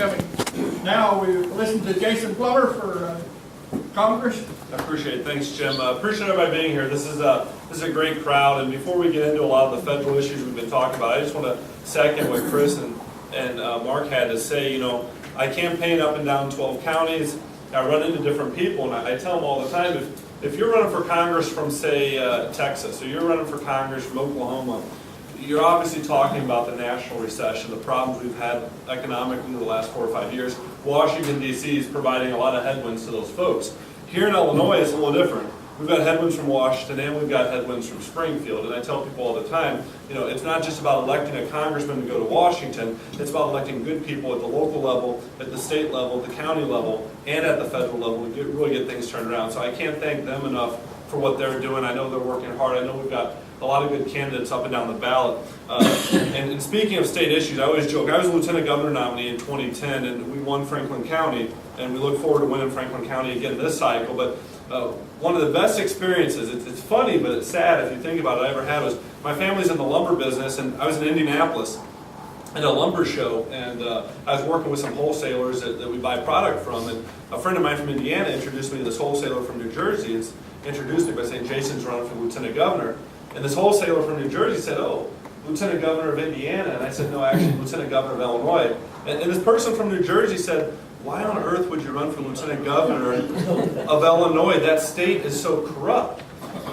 coming. Now we listen to Jason Plummer for Congress. I appreciate it. Thanks, Jim. Appreciate everybody being here. This is a great crowd, and before we get into a lot of the federal issues we've been talking about, I just want to second what Chris and Mark had to say. You know, I campaign up and down 12 counties. I run into different people, and I tell them all the time, if you're running for Congress from, say, Texas, or you're running for Congress from Oklahoma, you're obviously talking about the national recession, the problems we've had economically in the last 4 or 5 years. Washington, D.C. is providing a lot of headwinds to those folks. Here in Illinois, it's a little different. We've got headwinds from Washington and we've got headwinds from Springfield. And I tell people all the time, you know, it's not just about electing a congressman to go to Washington, it's about electing good people at the local level, at the state level, the county level, and at the federal level to really get things turned around. So I can't thank them enough for what they're doing. I know they're working hard. I know we've got a lot of good candidates up and down the ballot. And speaking of state issues, I always joke, I was a lieutenant governor nominee in 2010 and we won Franklin County, and we look forward to winning Franklin County again this cycle. But one of the best experiences, it's funny but it's sad if you think about it, I ever had was, my family's in the lumber business, and I was in Indianapolis at a lumber show, and I was working with some wholesalers that we buy product from, and a friend of mine from Indiana introduced me to this wholesaler from New Jersey. It's introduced me by saying, Jason's running for lieutenant governor. And this wholesaler from New Jersey said, oh, lieutenant governor of Indiana. And I said, no, actually, lieutenant governor of Illinois. And this person from New Jersey said, why on earth would you run for lieutenant governor of Illinois? That state is so corrupt.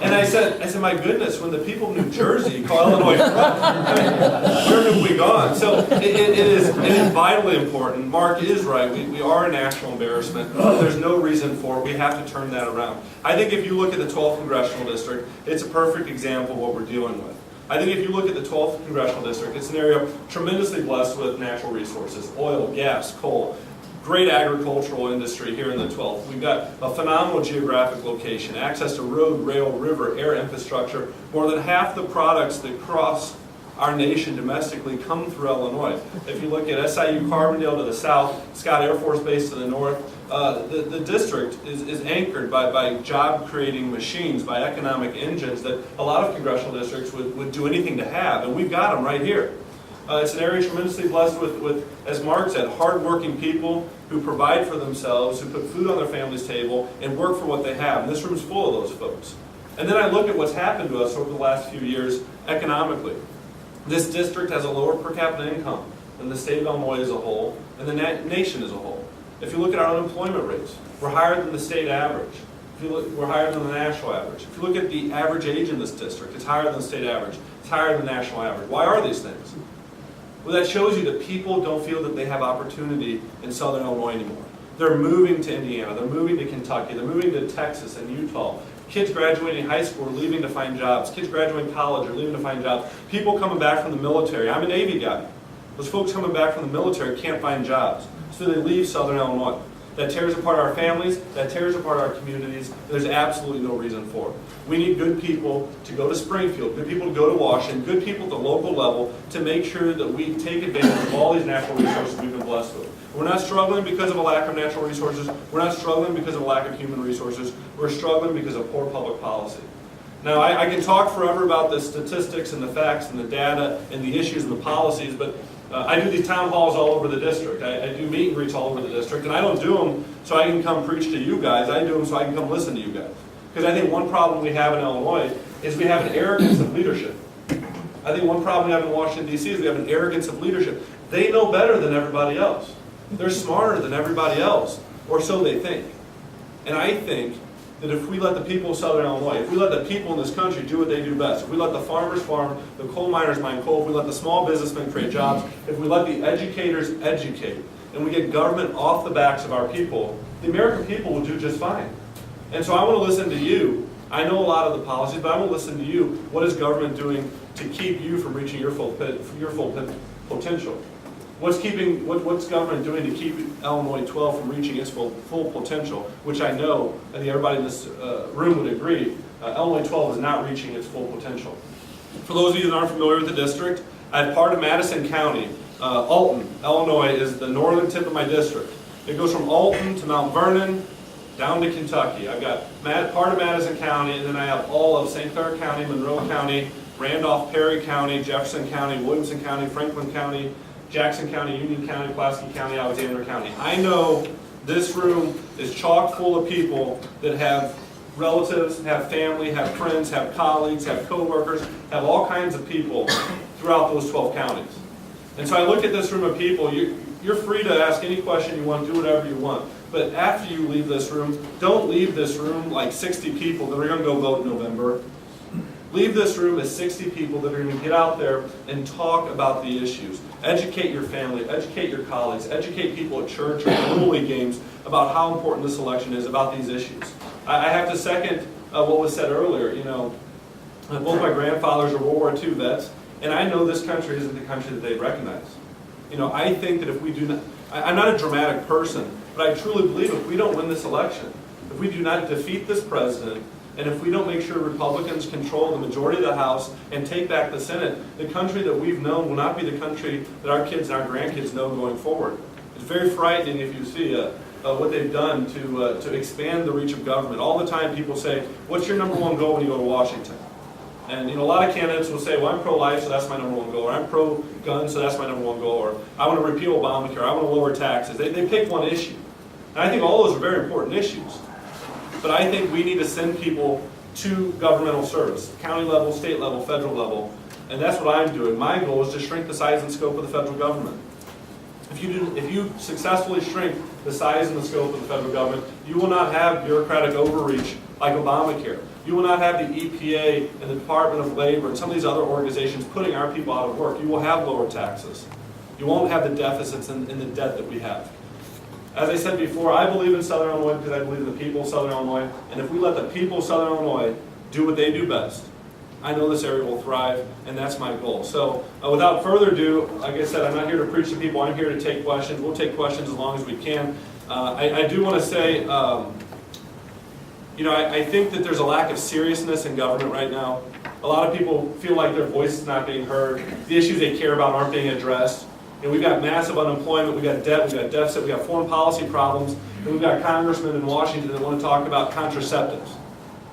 And I said, my goodness, when the people of New Jersey call Illinois corrupt, I mean, where have we gone? So it is vitally important. Mark is right. We are a national embarrassment. There's no reason for it. We have to turn that around. I think if you look at the 12th Congressional District, it's a perfect example of what we're dealing with. I think if you look at the 12th Congressional District, it's an area tremendously blessed with natural resources, oil, gas, coal. Great agricultural industry here in the 12th. We've got a phenomenal geographic location, access to road, rail, river, air infrastructure. More than half the products that cross our nation domestically come through Illinois. If you look at SIU Carbondale to the south, Scott Air Force Base to the north, the district is anchored by job-creating machines, by economic engines that a lot of congressional districts would do anything to have, and we've got them right here. It's an area tremendously blessed with, as Mark said, hard-working people who provide for themselves, who put food on their family's table, and work for what they have. And this room's full of those folks. And then I look at what's happened to us over the last few years economically. This district has a lower per capita income than the state of Illinois as a whole, and the nation as a whole. If you look at our unemployment rates, we're higher than the state average. If you look, we're higher than the national average. If you look at the average age in this district, it's higher than the state average. It's higher than the national average. Why are these things? Well, that shows you that people don't feel that they have opportunity in Southern Illinois anymore. They're moving to Indiana, they're moving to Kentucky, they're moving to Texas and Utah. Kids graduating high school are leaving to find jobs. Kids graduating college are leaving to find jobs. People coming back from the military. I'm a Navy guy. Those folks coming back from the military can't find jobs, so they leave Southern Illinois. That tears apart our families, that tears apart our communities, and there's absolutely no reason for it. We need good people to go to Springfield, good people to go to Washington, good people at the local level to make sure that we take advantage of all these natural resources we've been blessed with. We're not struggling because of a lack of natural resources. We're not struggling because of a lack of human resources. We're struggling because of poor public policy. Now, I can talk forever about the statistics and the facts and the data and the issues and the policies, but I do these town halls all over the district. I do meet and greets all over the district, and I don't do them so I can come preach to you guys. I do them so I can come listen to you guys. Because I think one problem we have in Illinois is we have an arrogance of leadership. I think one problem we have in Washington, D.C. is we have an arrogance of leadership. They know better than everybody else. They're smarter than everybody else, or so they think. And I think that if we let the people of Southern Illinois, if we let the people in this country do what they do best, if we let the farmers farm, the coal miners mine coal, if we let the small businessmen create jobs, if we let the educators educate, and we get government off the backs of our people, the American people will do just fine. And so I want to listen to you. I know a lot of the policies, but I want to listen to you. What is government doing to keep you from reaching your full potential? What's government doing to keep Illinois 12 from reaching its full potential, which I know, I think everybody in this room would agree, Illinois 12 is not reaching its full potential. For those of you that aren't familiar with the district, I have part of Madison County. Alton, Illinois is the northern tip of my district. It goes from Alton to Mount Vernon, down to Kentucky. I've got part of Madison County, and then I have all of St. Clair County, Monroe County, Randolph, Perry County, Jefferson County, Williamson County, Franklin County, Jackson County, Union County, Pulaski County, Alexander County. I know this room is chock full of people that have relatives, have family, have friends, have colleagues, have coworkers, have all kinds of people throughout those 12 counties. And so I look at this room of people, you're free to ask any question you want, do whatever you want. But after you leave this room, don't leave this room like 60 people that are going to go vote in November. Leave this room as 60 people that are going to get out there and talk about the issues. Educate your family, educate your colleagues, educate people at church or at Little League games about how important this election is, about these issues. I have to second what was said earlier. You know, both my grandfathers are World War II vets, and I know this country isn't the country that they recognize. You know, I think that if we do not, I'm not a dramatic person, but I truly believe if we don't win this election, if we do not defeat this president, and if we don't make sure Republicans control the majority of the House and take back the Senate, the country that we've known will not be the country that our kids and our grandkids know going forward. It's very frightening if you see what they've done to expand the reach of government. All the time people say, what's your number one goal when you go to Washington? And you know, a lot of candidates will say, well, I'm pro-life, so that's my number one goal, or I'm pro-gun, so that's my number one goal, or I want to repeal Obamacare, I want to lower taxes. They pick one issue. And I think all those are very important issues. But I think we need to send people to governmental service, county level, state level, federal level, and that's what I'm doing. My goal is to shrink the size and scope of the federal government. If you successfully shrink the size and the scope of the federal government, you will not have bureaucratic overreach like Obamacare. You will not have the EPA and the Department of Labor and some of these other organizations putting our people out of work. You will have lower taxes. You won't have the deficits and the debt that we have. As I said before, I believe in Southern Illinois because I believe in the people of Southern Illinois. And if we let the people of Southern Illinois do what they do best, I know this area will thrive, and that's my goal. So without further ado, like I said, I'm not here to preach to people. I'm here to take questions. We'll take questions as long as we can. I do want to say, you know, I think that there's a lack of seriousness in government right now. A lot of people feel like their voice is not being heard. The issues they care about aren't being addressed. And we've got massive unemployment, we've got debt, we've got deficit, we've got foreign policy problems, and we've got congressmen in Washington that want to talk about contraceptives.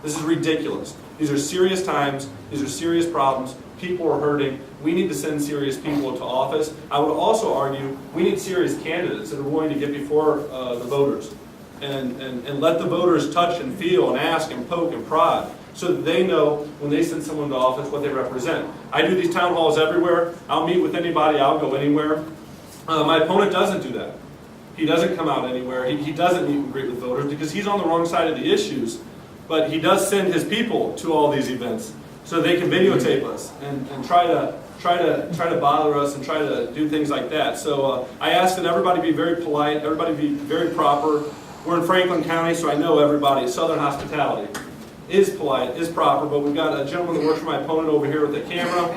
This is ridiculous. These are serious times, these are serious problems, people are hurting, we need to send serious people into office. I would also argue we need serious candidates that are willing to get before the voters and let the voters touch and feel and ask and poke and prod, so that they know when they send someone to office what they represent. I do these town halls everywhere. I'll meet with anybody. I'll go anywhere. My opponent doesn't do that. He doesn't come out anywhere. He doesn't meet and greet with voters because he's on the wrong side of the issues. But he does send his people to all these events so they can videotape us and try to bother us and try to do things like that. So I ask that everybody be very polite, everybody be very proper. We're in Franklin County, so I know everybody. Southern hospitality is polite, is proper, but we've got a gentleman that works for my opponent over here with the camera.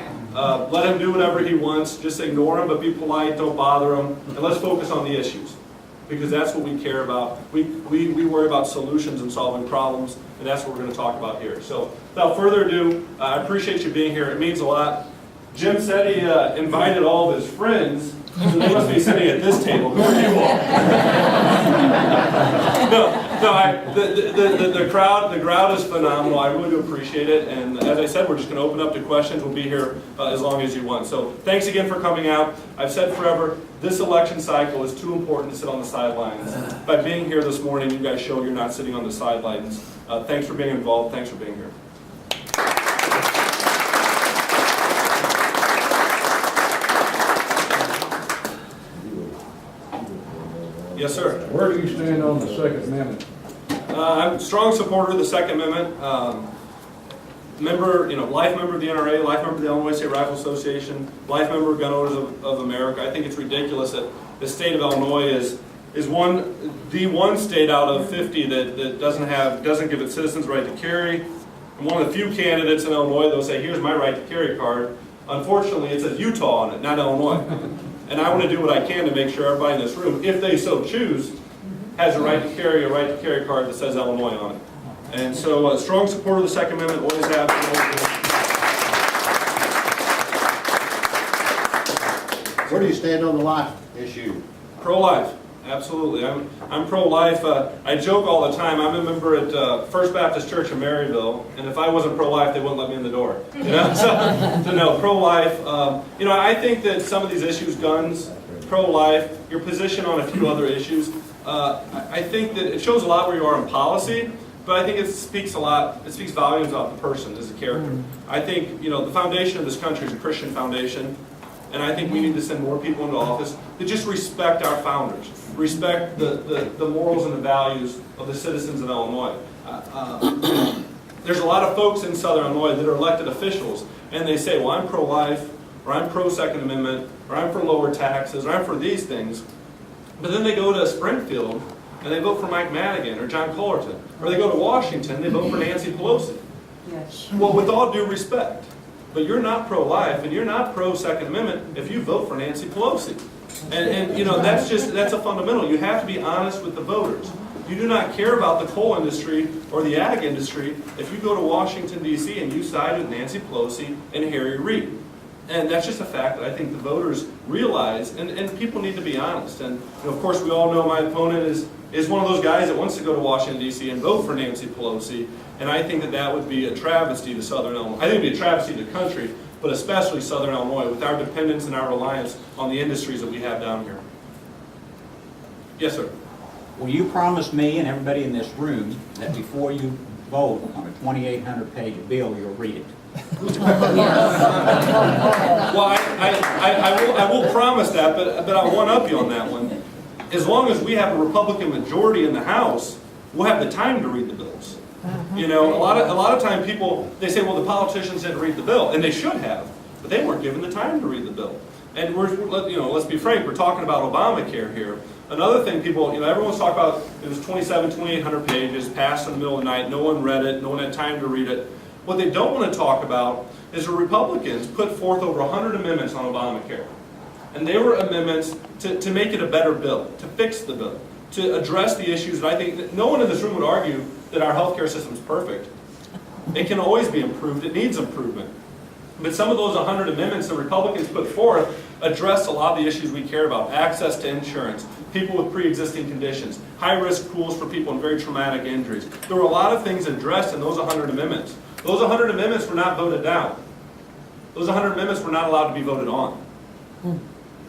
Let him do whatever he wants. Just ignore him, but be polite, don't bother him, and let's focus on the issues, because that's what we care about. We worry about solutions and solving problems, and that's what we're going to talk about here. So without further ado, I appreciate you being here. It means a lot. Jim said he invited all of his friends, so they must be sitting at this table. Who are you all? The crowd is phenomenal. I really do appreciate it. And as I said, we're just going to open up to questions. We'll be here as long as you want. So thanks again for coming out. I've said forever, this election cycle is too important to sit on the sidelines. By being here this morning, you guys show you're not sitting on the sidelines. Thanks for being involved. Thanks for being here. Yes, sir. Where do you stand on the Second Amendment? I'm a strong supporter of the Second Amendment. Life member of the NRA, life member of the Illinois State Rifle Association, life member of Gun Owners of America. I think it's ridiculous that the state of Illinois is the one state out of 50 that doesn't give its citizens the right to carry. And one of the few candidates in Illinois that'll say, "Here's my right to carry card." Unfortunately, it says Utah on it, not Illinois. And I want to do what I can to make sure everybody in this room, if they so choose, has a right to carry card that says Illinois on it. And so, strong supporter of the Second Amendment, always have. Where do you stand on the life issue? Pro-life, absolutely. I'm pro-life. I joke all the time. I'm a member at First Baptist Church in Maryville, and if I wasn't pro-life, they wouldn't let me in the door. You know? So no, pro-life. I think that some of these issues, guns, pro-life, your position on a few other issues. I think that it shows a lot where you are in policy, but I think it speaks volumes about the person as a character. I think, the foundation of this country is a Christian foundation, and I think we need to send more people into office that just respect our founders, respect the morals and the values of the citizens of Illinois. There's a lot of folks in Southern Illinois that are elected officials, and they say, well, I'm pro-life, or I'm pro-Second Amendment, or I'm for lower taxes, or I'm for these things. But then they go to Springfield, and they vote for Mike Madigan, or John Cullerton. Or they go to Washington, they vote for Nancy Pelosi. Yes. Well, with all due respect, but you're not pro-life, and you're not pro-Second Amendment if you vote for Nancy Pelosi. And that's a fundamental. You have to be honest with the voters. You do not care about the coal industry or the ag industry if you go to Washington, D.C. and you side with Nancy Pelosi and Harry Reid. And that's just a fact that I think the voters realize, and people need to be honest. And of course, we all know my opponent is one of those guys that wants to go to Washington, D.C. and vote for Nancy Pelosi. And I think that would be a travesty to Southern Illinois. I think it would be a travesty to the country, but especially Southern Illinois, with our dependence and our reliance on the industries that we have down here. Yes, sir. Well, you promised me and everybody in this room that before you vote on a 2,800-page bill, you'll read it. Well, I will promise that, but I'll one-up you on that one. As long as we have a Republican majority in the House, we'll have the time to read the bills. A lot of time people, they say, well, the politicians didn't read the bill, and they should have, but they weren't given the time to read the bill. And let's be frank, we're talking about Obamacare here. Another thing people, everyone's talking about, it was 2,800 pages, passed in the middle of the night, no one read it, no one had time to read it. What they don't want to talk about is the Republicans put forth over 100 amendments on Obamacare. And they were amendments to make it a better bill, to fix the bill, to address the issues that I think that no one in this room would argue that our healthcare system is perfect. It can always be improved. It needs improvement. But some of those 100 amendments the Republicans put forth address a lot of the issues we care about. Access to insurance, people with pre-existing conditions, high-risk pools for people with very traumatic injuries. There were a lot of things addressed in those 100 amendments. Those 100 amendments were not voted down. Those 100 amendments were not allowed to be voted on.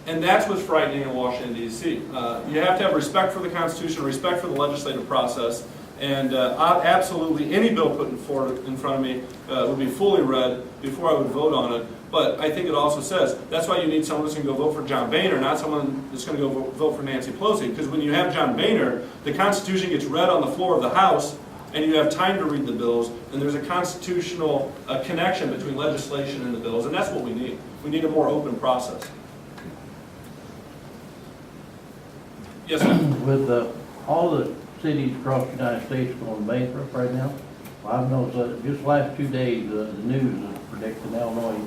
And that's what's frightening in Washington, D.C. You have to have respect for the Constitution, respect for the legislative process, and absolutely any bill put in front of me would be fully read before I would vote on it. But I think it also says that's why you need someone that's going to go vote for John Boehner, not someone that's going to go vote for Nancy Pelosi. Because when you have John Boehner, the Constitution gets read on the floor of the House, and you have time to read the bills, and there's a constitutional connection between legislation and the bills, and that's what we need. We need a more open process. Yes, sir. With all the cities across the United States going bankrupt right now, I've noticed that just last 2 days, the news is predicting Illinois,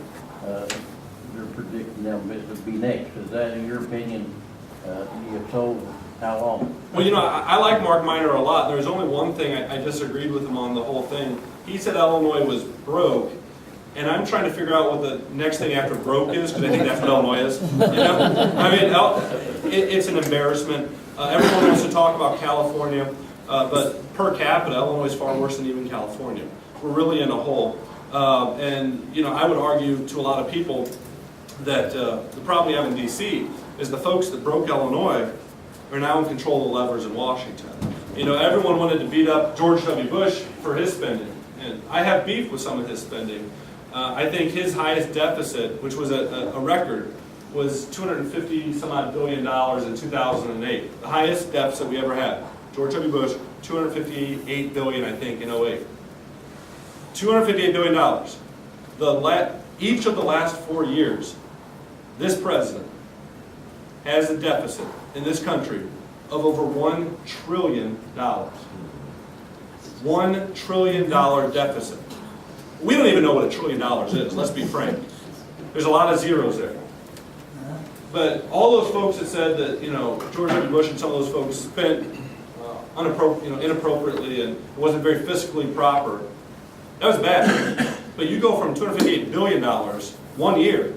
they're predicting them to be next. Is that, in your opinion, if so, how long? Well, I like Mark Miner a lot. There's only one thing I disagreed with him on the whole thing. He said Illinois was broke, and I'm trying to figure out what the next thing after broke is, because I think that's what Illinois is. I mean, it's an embarrassment. Everyone wants to talk about California, but per capita, Illinois is far worse than even California. We're really in a hole. And I would argue to a lot of people that the problem we have in D.C. is the folks that broke Illinois are now in control of the levers in Washington. Everyone wanted to beat up George W. Bush for his spending, and I have beef with some of his spending. I think his highest deficit, which was a record, was $250-some-odd billion in 2008. The highest deficit we ever had. George W. Bush, $258 billion, I think, in 2008. $258 billion. Each of the last 4 years, this president has a deficit in this country of over $1 trillion. $1 trillion deficit. We don't even know what $1 trillion is, let's be frank. There's a lot of zeros there. But all those folks that said that, George W. Bush and some of those folks spent inappropriately and wasn't very fiscally proper, that was bad. But you go from $258 billion 1 year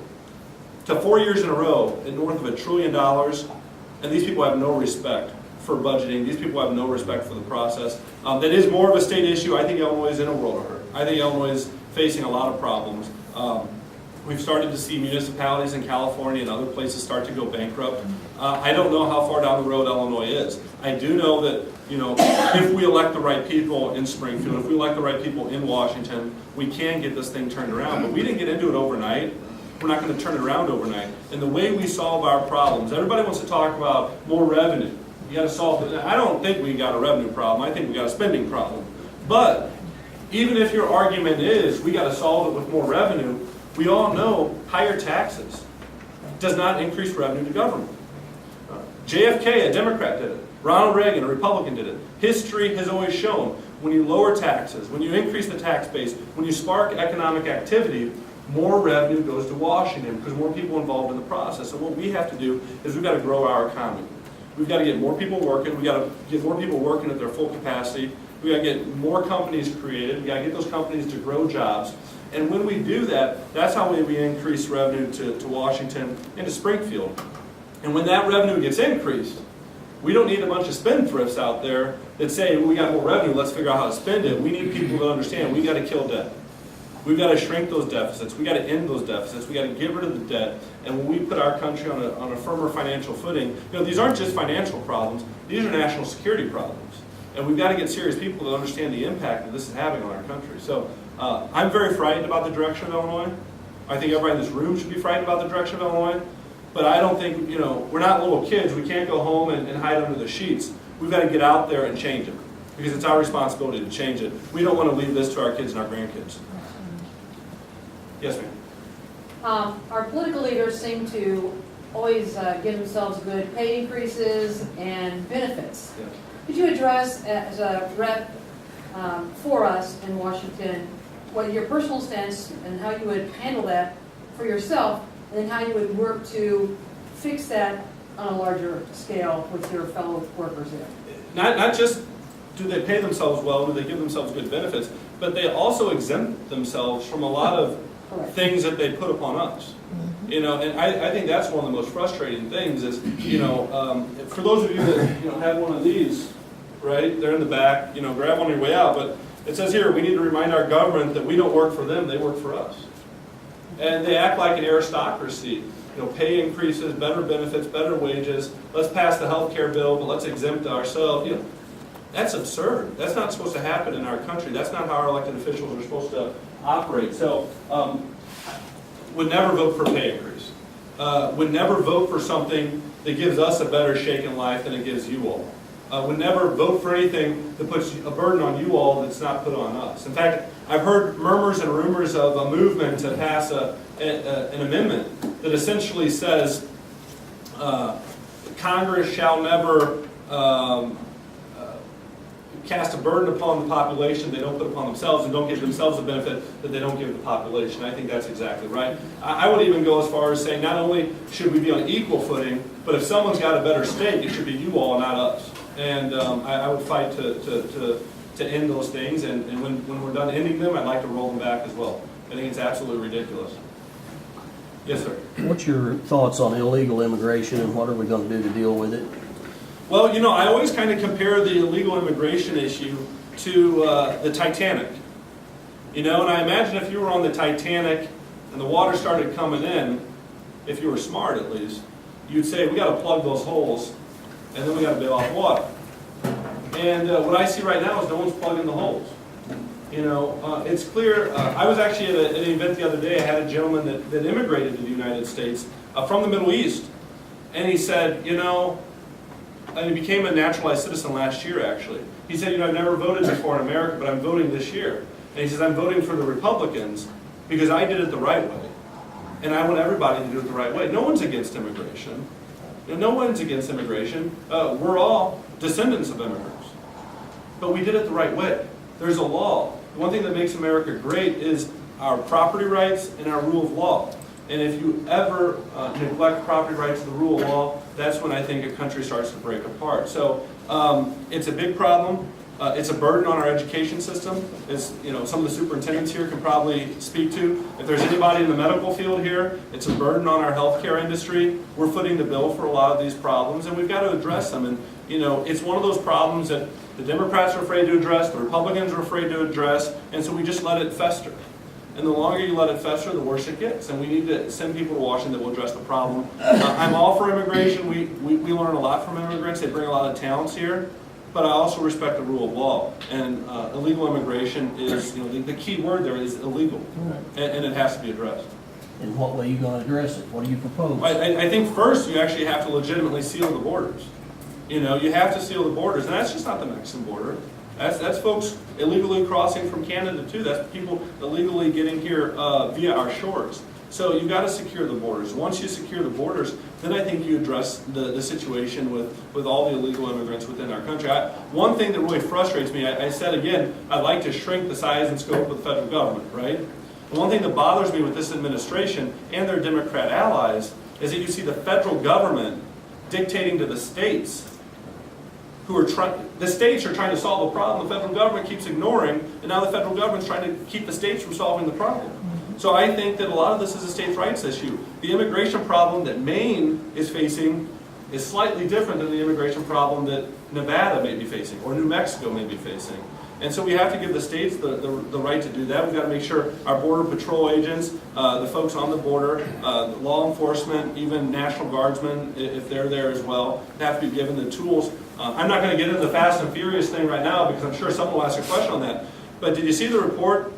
to 4 years in a row at north of $1 trillion, and these people have no respect for budgeting. These people have no respect for the process. That is more of a state issue. I think Illinois is in a world of hurt. I think Illinois is facing a lot of problems. We've started to see municipalities in California and other places start to go bankrupt. I don't know how far down the road Illinois is. I do know that, if we elect the right people in Springfield, if we elect the right people in Washington, we can get this thing turned around. But we didn't get into it overnight. We're not going to turn it around overnight. And the way we solve our problems, everybody wants to talk about more revenue. You got to solve it. I don't think we got a revenue problem. I think we got a spending problem. But even if your argument is we got to solve it with more revenue, we all know higher taxes does not increase revenue to government. JFK, a Democrat, did it. Ronald Reagan, a Republican, did it. History has always shown when you lower taxes, when you increase the tax base, when you spark economic activity, more revenue goes to Washington because more people involved in the process. So what we have to do is we've got to grow our economy. We've got to get more people working. We've got to get more people working at their full capacity. We've got to get more companies created. We've got to get those companies to grow jobs. And when we do that, that's how we increase revenue to Washington and to Springfield. And when that revenue gets increased, we don't need a bunch of spendthrifts out there that say, well, we got more revenue, let's figure out how to spend it. We need people to understand we got to kill debt. We've got to shrink those deficits. We've got to end those deficits. We've got to get rid of the debt. And when we put our country on a firmer financial footing, these aren't just financial problems. These are national security problems. And we've got to get serious people that understand the impact that this is having on our country. So I'm very frightened about the direction of Illinois. I think everybody in this room should be frightened about the direction of Illinois. But I don't think, we're not little kids. We can't go home and hide under the sheets. We've got to get out there and change it. Because it's our responsibility to change it. We don't want to leave this to our kids and our grandkids. Yes, ma'am. Our political leaders seem to always give themselves good pay increases and benefits. Yeah. Could you address, as a rep for us in Washington, what your personal stance and how you would handle that for yourself, and then how you would work to fix that on a larger scale with your fellow workers there? Not just do they pay themselves well, do they give themselves good benefits, but they also exempt themselves from a lot of things that they put upon us. And I think that's one of the most frustrating things is, for those of you that have one of these, right, they're in the back, grab one on your way out, but it says here, we need to remind our government that we don't work for them, they work for us. And they act like an aristocracy. Pay increases, better benefits, better wages, let's pass the health care bill, but let's exempt ourselves. That's absurd. That's not supposed to happen in our country. That's not how our elected officials are supposed to operate. So, would never vote for a pay increase. Would never vote for something that gives us a better shake in life than it gives you all. Would never vote for anything that puts a burden on you all that's not put on us. In fact, I've heard murmurs and rumors of a movement to pass an amendment that essentially says Congress shall never cast a burden upon the population they don't put upon themselves, and don't give themselves a benefit that they don't give the population. I think that's exactly right. I would even go as far as saying not only should we be on equal footing, but if someone's got a better stake, it should be you all, not us. And I would fight to end those things, and when we're done ending them, I'd like to roll them back as well. I think it's absolutely ridiculous. Yes, sir. What's your thoughts on illegal immigration, and what are we going to do to deal with it? Well, I always kind of compare the illegal immigration issue to the Titanic. And I imagine if you were on the Titanic and the water started coming in, if you were smart at least, you'd say, we got to plug those holes, and then we got to bail out water. And what I see right now is no one's plugging the holes. It's clear. I was actually at an event the other day. I had a gentleman that immigrated to the United States from the Middle East. And he said, and he became a naturalized citizen last year, actually. He said, I've never voted before in America, but I'm voting this year. And he says, I'm voting for the Republicans because I did it the right way. And I want everybody to do it the right way. No one's against immigration. No one's against immigration. We're all descendants of immigrants. But we did it the right way. There's a law. The one thing that makes America great is our property rights and our rule of law. And if you ever neglect property rights and the rule of law, that's when I think a country starts to break apart. So it's a big problem. It's a burden on our education system. It's, some of the superintendents here can probably speak to. If there's anybody in the medical field here, it's a burden on our healthcare industry. We're footing the bill for a lot of these problems, and we've got to address them. And, it's one of those problems that the Democrats are afraid to address, the Republicans are afraid to address, and so we just let it fester. And the longer you let it fester, the worse it gets. And we need to send people to Washington that will address the problem. I'm all for immigration. We learn a lot from immigrants. They bring a lot of talents here. But I also respect the rule of law. And illegal immigration is, the key word there is illegal. And it has to be addressed. In what way are you gonna address it? What do you propose? I think first you actually have to legitimately seal the borders. You have to seal the borders. And that's just not the Mexican border. That's folks illegally crossing from Canada too. That's people illegally getting here via our shores. So you've got to secure the borders. Once you secure the borders, then I think you address the situation with all the illegal immigrants within our country. One thing that really frustrates me, I said again, I'd like to shrink the size and scope of the federal government, right? And one thing that bothers me with this administration and their Democrat allies is that you see the federal government dictating to the states the states are trying to solve a problem the federal government keeps ignoring, and now the federal government's trying to keep the states from solving the problem. So I think that a lot of this is a states' rights issue. The immigration problem that Maine is facing is slightly different than the immigration problem that Nevada may be facing, or New Mexico may be facing. And so we have to give the states the right to do that. We've got to make sure our Border Patrol agents, the folks on the border, law enforcement, even National Guardsmen, if they're there as well, have to be given the tools. I'm not going to get into the Fast and Furious thing right now because I'm sure someone will ask a question on that. But did you see the report?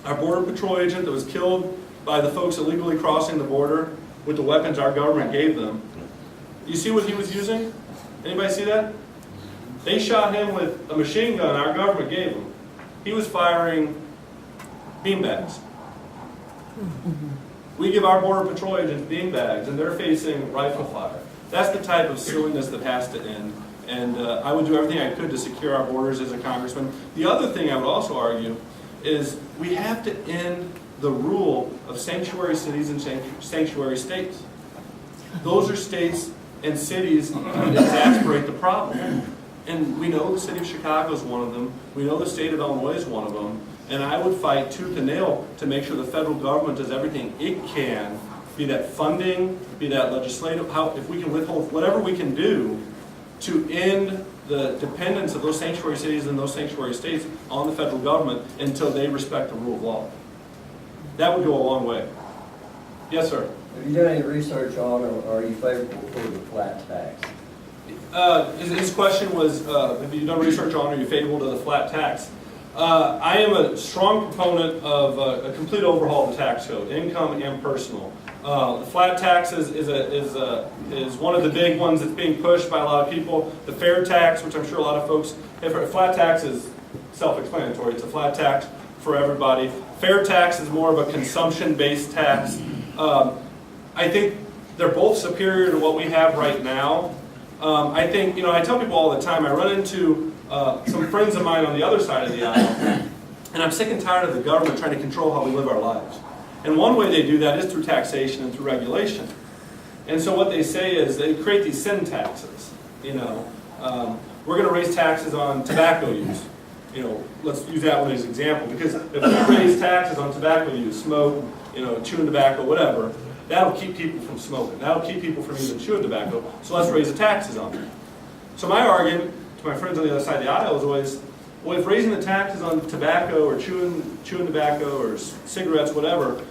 Our Border Patrol agent that was killed by the folks illegally crossing the border with the weapons our government gave them. You see what he was using? Anybody see that? They shot him with a machine gun our government gave him. He was firing beanbags. We give our Border Patrol agents beanbags, and they're facing rifle fire. That's the type of silliness that has to end. And I would do everything I could to secure our borders as a congressman. The other thing I would also argue is we have to end the rule of sanctuary cities and sanctuary states. Those are states and cities that exasperate the problem. And we know the city of Chicago is one of them. We know the state of Illinois is one of them. And I would fight tooth and nail to make sure the federal government does everything it can, be that funding, be that legislative, if we can withhold whatever we can do to end the dependence of those sanctuary cities and those sanctuary states on the federal government until they respect the rule of law. That would go a long way. Yes, sir. Have you done any research on, or are you favorable for the flat tax? His question was, have you done research on, are you favorable to the flat tax? I am a strong proponent of a complete overhaul of the tax code, income and personal. The flat tax is one of the big ones that's being pushed by a lot of people. The fair tax, which I'm sure a lot of folks have heard. Flat tax is self-explanatory. It's a flat tax for everybody. Fair tax is more of a consumption-based tax. I think they're both superior to what we have right now. I think, I tell people all the time, I run into some friends of mine on the other side of the aisle, and I'm sick and tired of the government trying to control how we live our lives. And one way they do that is through taxation and through regulation. And so what they say is they create these sin taxes. We're going to raise taxes on tobacco use. Let's use that one as an example, because if we raise taxes on tobacco use, smoke, chewing tobacco, whatever, that'll keep people from smoking. That'll keep people from even chewing tobacco. So let's raise the taxes on that. So my argument to my friends on the other side of the aisle is always, well, if raising the taxes on tobacco or chewing tobacco or cigarettes, whatever,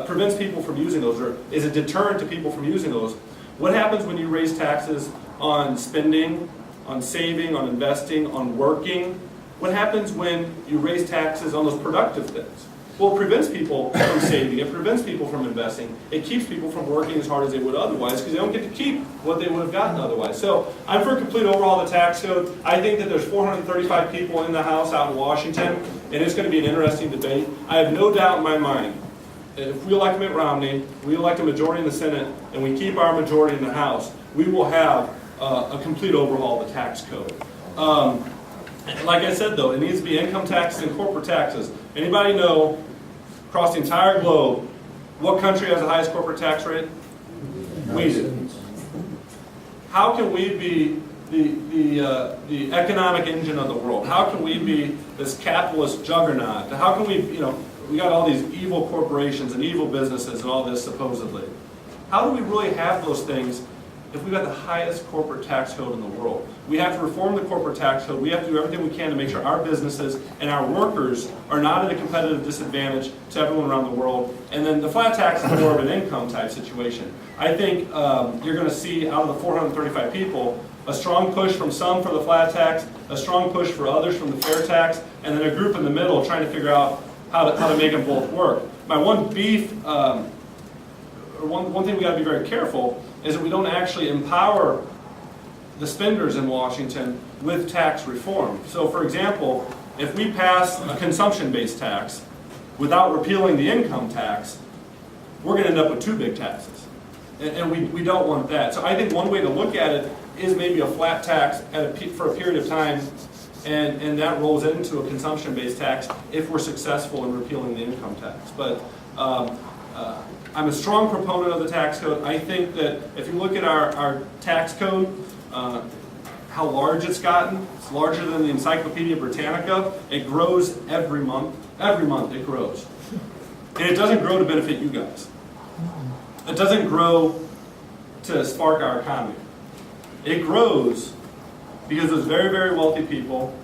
prevents people from using those, or is a deterrent to people from using those, what happens when you raise taxes on spending, on saving, on investing, on working? What happens when you raise taxes on those productive things? Well, it prevents people from saving, it prevents people from investing, it keeps people from working as hard as they would otherwise because they don't get to keep what they would have gotten otherwise. So I'm for a complete overhaul of the tax code. I think that there's 435 people in the House out in Washington, and it's going to be an interesting debate. I have no doubt in my mind that if we elect Mitt Romney, we elect a majority in the Senate, and we keep our majority in the House, we will have a complete overhaul of the tax code. Like I said, though, it needs to be income taxes and corporate taxes. Anybody know, across the entire globe, what country has the highest corporate tax rate? We do. How can we be the economic engine of the world? How can we be this capitalist juggernaut? How can we, we got all these evil corporations and evil businesses and all this supposedly. How do we really have those things if we've got the highest corporate tax code in the world? We have to reform the corporate tax code. We have to do everything we can to make sure our businesses and our workers are not at a competitive disadvantage to everyone around the world. And then the flat tax is more of an income type situation. I think you're going to see out of the 435 people, a strong push from some for the flat tax, a strong push for others from the fair tax, and then a group in the middle trying to figure out how to make them both work. My one beef, or one thing we got to be very careful is that we don't actually empower the spenders in Washington with tax reform. So for example, if we pass a consumption-based tax without repealing the income tax, we're going to end up with two big taxes. And we don't want that. So I think one way to look at it is maybe a flat tax for a period of time, and that rolls into a consumption-based tax if we're successful in repealing the income tax. But I'm a strong proponent of the tax code. I think that if you look at our tax code, how large it's gotten, it's larger than the Encyclopedia Britannica. It grows every month. Every month it grows. And it doesn't grow to benefit you guys. It doesn't grow to spark our economy. It grows because those very, very wealthy people,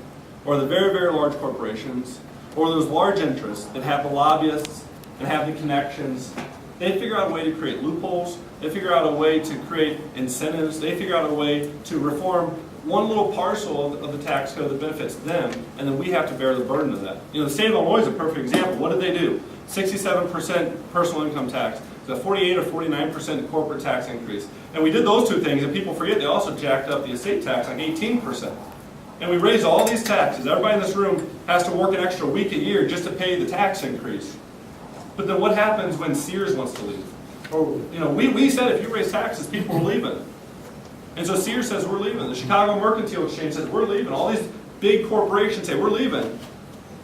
or the very, very large corporations, or those large interests that have the lobbyists and have the connections, they figure out a way to create loopholes, they figure out a way to create incentives, they figure out a way to reform one little parcel of the tax code that benefits them, and then we have to bear the burden of that. You know, the state of Illinois is a perfect example. What did they do? 67% personal income tax, the 48 or 49% corporate tax increase. And we did those two things, and people forget they also jacked up the estate tax like 18%. And we raised all these taxes. Everybody in this room has to work an extra week a year just to pay the tax increase. But then what happens when Sears wants to leave? Or, you know, we said if you raise taxes, people are leaving. And so Sears says we're leaving. The Chicago Mercantile Exchange says we're leaving. All these big corporations say we're leaving.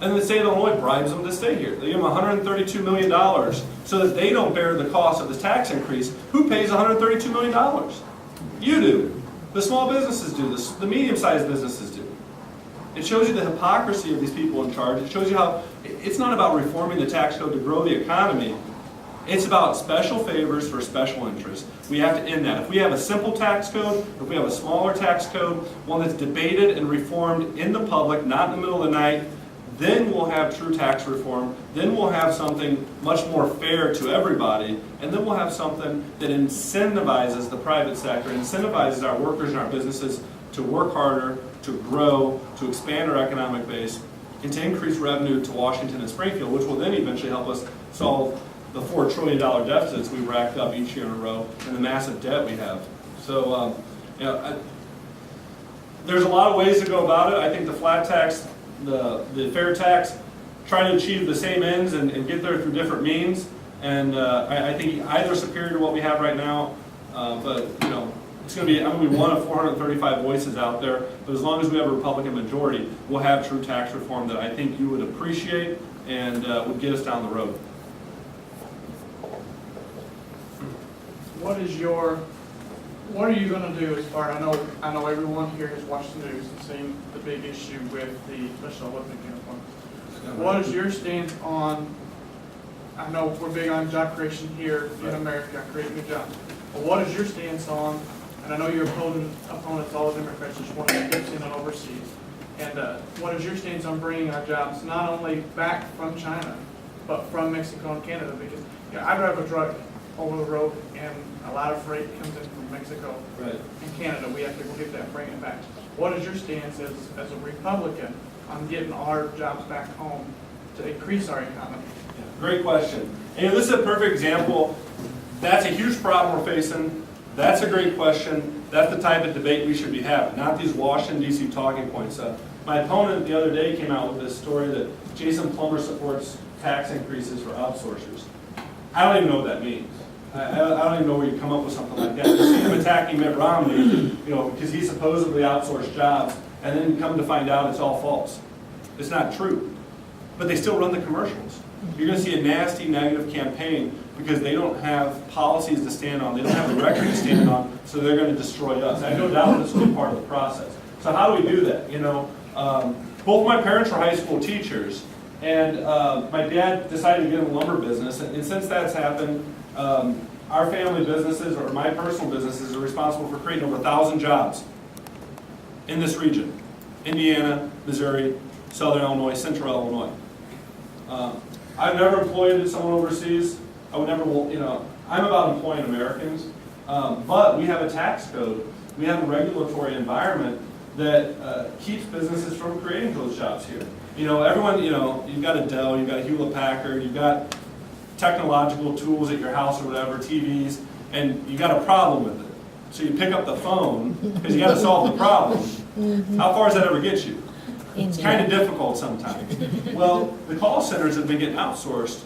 And the state of Illinois bribes them to stay here. They give them $132 million so that they don't bear the cost of the tax increase. Who pays $132 million? You do. The small businesses do. The medium-sized businesses do. It shows you the hypocrisy of these people in charge. It shows you how it's not about reforming the tax code to grow the economy. It's about special favors for special interests. We have to end that. If we have a simple tax code, if we have a smaller tax code, one that's debated and reformed in the public, not in the middle of the night, then we'll have true tax reform. Then we'll have something much more fair to everybody. And then we'll have something that incentivizes the private sector, incentivizes our workers and our businesses to work harder, to grow, to expand our economic base, and to increase revenue to Washington and Springfield, which will then eventually help us solve the $4 trillion deficits we racked up each year in a row and the massive debt we have. So, there's a lot of ways to go about it. I think the flat tax, the fair tax, try to achieve the same ends and get there through different means. And I think either superior to what we have right now, but you know, I'm going to be one of 435 voices out there. But as long as we have a Republican majority, we'll have true tax reform that I think you would appreciate and would get us down the road. What are you going to do as far, I know everyone here has watched the news and seen the big issue with the Special Olympic uniform. What is your stance on, I know we're big on job creation here in America, creating new jobs, but what is your stance on, and I know your opponents, all the Democrats, just want to get in and overseas, and what is your stance on bringing our jobs not only back from China, but from Mexico and Canada? Because I drive a truck over the road, and a lot of freight comes in from Mexico and Canada. We have to go get that and bring it back. What is your stance as a Republican on getting our jobs back home to increase our economy? Yeah, great question. And this is a perfect example. That's a huge problem we're facing. That's a great question. That's the type of debate we should be having, not these Washington, D.C. talking points. My opponent the other day came out with this story that Jason Plummer supports tax increases for outsourcers. I don't even know what that means. I don't even know where you come up with something like that. You see him attacking Mitt Romney, because he supposedly outsourced jobs, and then come to find out it's all false. It's not true. But they still run the commercials. You're going to see a nasty, negative campaign because they don't have policies to stand on. They don't have a record to stand on, so they're going to destroy us. I have no doubt this will be part of the process. So how do we do that? Both my parents were high school teachers, and my dad decided to get in the lumber business, and since that's happened, our family businesses or my personal businesses are responsible for creating over 1,000 jobs in this region. Indiana, Missouri, Southern Illinois, Central Illinois. I've never employed someone overseas. I would never, I'm about employing Americans, but we have a tax code. We have a regulatory environment that keeps businesses from creating those jobs here. Everyone, you've got a Dell, you've got a Hewlett-Packard, you've got technological tools at your house or whatever, TVs, and you got a problem with it. So you pick up the phone because you got to solve the problem. How far does that ever get you? It's kind of difficult sometimes. Well, the call centers have been getting outsourced.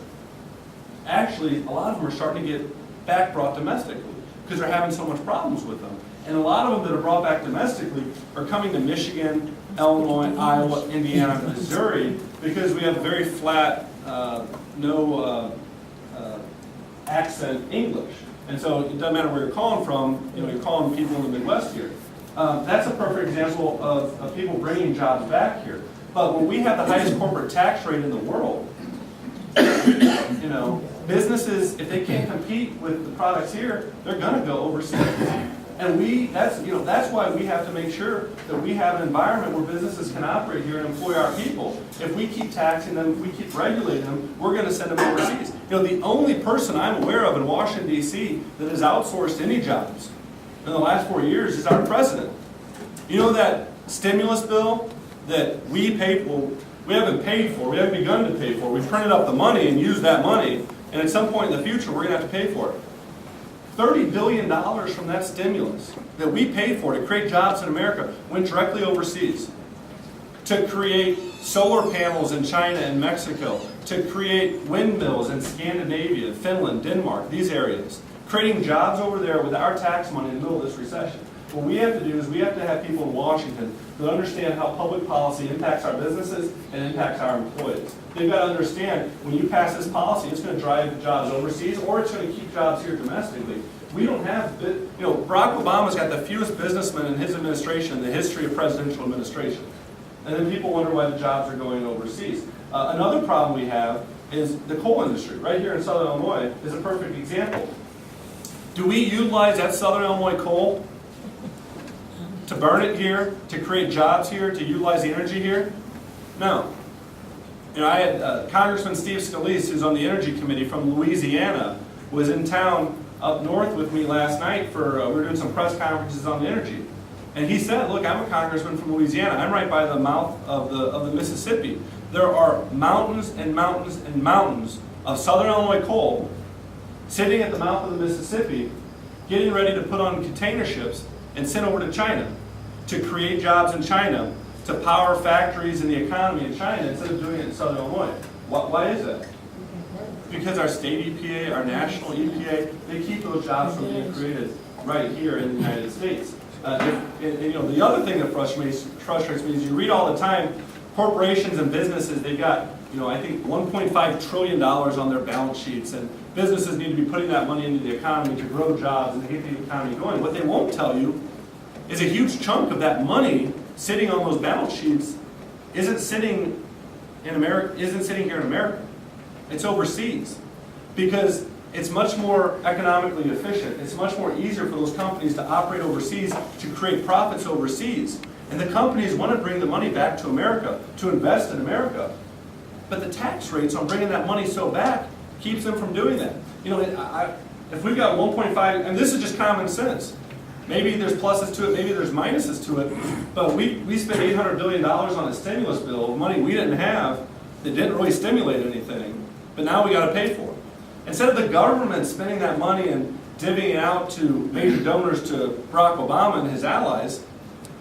Actually, a lot of them are starting to get back brought domestically because they're having so much problems with them. And a lot of them that are brought back domestically are coming to Michigan, Illinois, Iowa, Indiana, Missouri, because we have very flat, no accent English. And so it doesn't matter where you're calling from, you're calling people in the Midwest here. That's a perfect example of people bringing jobs back here. But when we have the highest corporate tax rate in the world, businesses, if they can't compete with the products here, they're going to go overseas. And that's why we have to make sure that we have an environment where businesses can operate here and employ our people. If we keep taxing them, if we keep regulating them, we're going to send them overseas. The only person I'm aware of in Washington, D.C. that has outsourced any jobs in the last 4 years is our president. That stimulus bill that we paid for, we haven't paid for, we haven't begun to pay for. We've printed up the money and used that money, and at some point in the future, we're going to have to pay for it. $30 billion from that stimulus that we paid for to create jobs in America went directly overseas. To create solar panels in China and Mexico, to create windmills in Scandinavia, Finland, Denmark, these areas. Creating jobs over there with our tax money in the middle of this recession. What we have to do is we have to have people in Washington that understand how public policy impacts our businesses and impacts our employees. They've got to understand when you pass this policy, it's going to drive jobs overseas or it's going to keep jobs here domestically. We don't have, Barack Obama's got the fewest businessmen in his administration in the history of presidential administration. And then people wonder why the jobs are going overseas. Another problem we have is the coal industry. Right here in Southern Illinois is a perfect example. Do we utilize that Southern Illinois coal to burn it here, to create jobs here, to utilize the energy here? No. I had Congressman Steve Scalise, who's on the Energy Committee from Louisiana, was in town up north with me last night for, we were doing some press conferences on the energy. And he said, look, I'm a congressman from Louisiana. I'm right by the mouth of the Mississippi. There are mountains and mountains and mountains of Southern Illinois coal sitting at the mouth of the Mississippi, getting ready to put on container ships and sent over to China to create jobs in China, to power factories and the economy in China instead of doing it in Southern Illinois. Why is that? Because our state EPA, our national EPA, they keep those jobs from being created right here in the United States. The other thing that frustrates me is you read all the time, corporations and businesses, they've got, I think $1.5 trillion on their balance sheets, and businesses need to be putting that money into the economy to grow jobs and to get the economy going. What they won't tell you is a huge chunk of that money sitting on those balance sheets isn't sitting here in America. It's overseas. Because it's much more economically efficient. It's much more easier for those companies to operate overseas, to create profits overseas. And the companies want to bring the money back to America, to invest in America. But the tax rates on bringing that money so back keeps them from doing that. If we've got 1.5, and this is just common sense. Maybe there's pluses to it, maybe there's minuses to it, but we spent $800 billion on a stimulus bill, money we didn't have, that didn't really stimulate anything, but now we got to pay for it. Instead of the government spending that money and divvying it out to major donors to Barack Obama and his allies,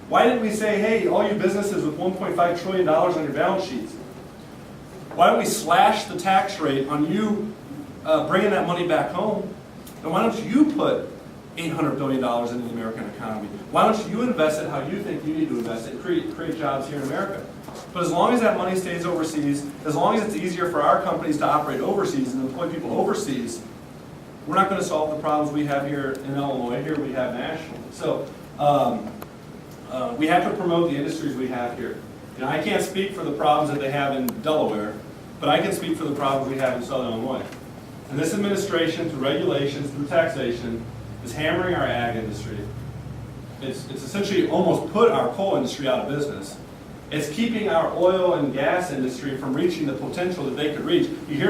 why didn't we say, hey, all you businesses with $1.5 trillion on your balance sheets, why don't we slash the tax rate on you bringing that money back home, and why don't you put $800 billion into the American economy? Why don't you invest it how you think you need to invest it, create jobs here in America? But as long as that money stays overseas, as long as it's easier for our companies to operate overseas and employ people overseas, we're not going to solve the problems we have here in Illinois, here we have nationally. So we have to promote the industries we have here. I can't speak for the problems that they have in Delaware, but I can speak for the problems we have in Southern Illinois. And this administration, through regulations, through taxation, is hammering our ag industry. It's essentially almost put our coal industry out of business. It's keeping our oil and gas industry from reaching the potential that they could reach. You hear